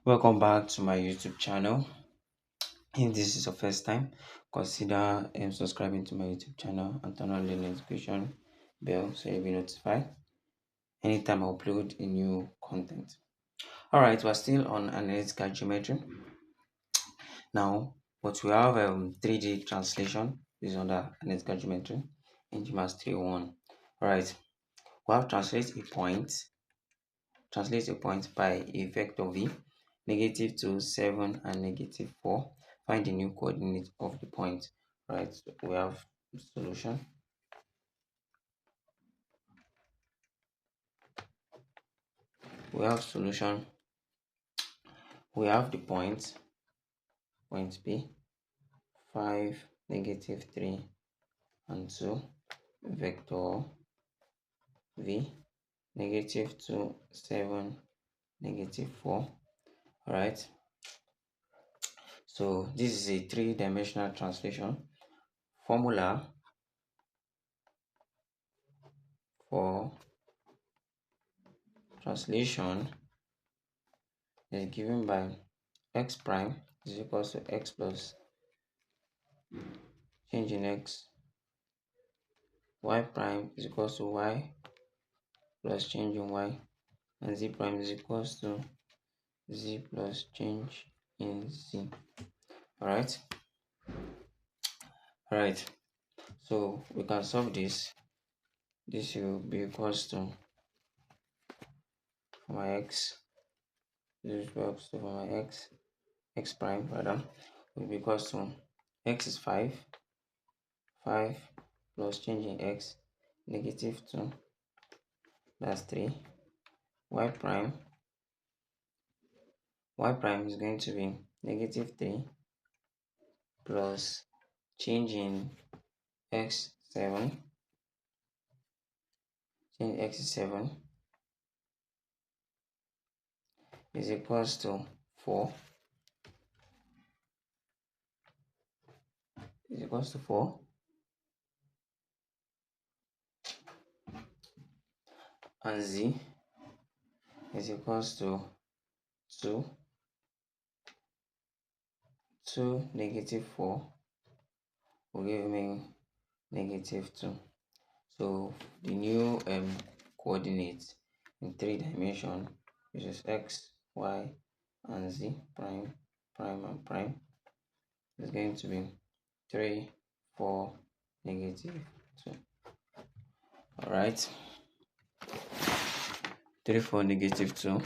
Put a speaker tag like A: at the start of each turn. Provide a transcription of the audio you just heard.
A: Welcome back to my YouTube channel. If this is your first time, consider subscribing to my YouTube channel and turn on the notification bell so you'll be notified anytime I upload a new content. Alright, we're still on analytical geometry. Now, but we have 3D translation is under analytical geometry in GMAS 3.1. Alright, we have translate a point by a vector v, -2, 7, and -4. Find the new coordinate of the point. Right, so we have solution. We have solution. We have the point B, 5, -3, and 2, vector v, -2, 7, -4. All right. So this is a three-dimensional translation. Formula for translation is given by x prime is equals to x plus change in x, y prime is equals to y plus change in y, and z prime is equals to z plus change in z. Alright. So we can solve this. This will be equals to for my x. This is equals to for my x prime rather will be equals to x is 5 plus change in x -2, that's 3. y prime is going to be -3 plus change in x 7, change x is 7 is equals to 4 and z is equals to 2 -4 will give me -2. So the new coordinates in 3 dimension, which is x, y, and z prime, and prime, is going to be 3, 4, -2. All right, 3, 4, -2.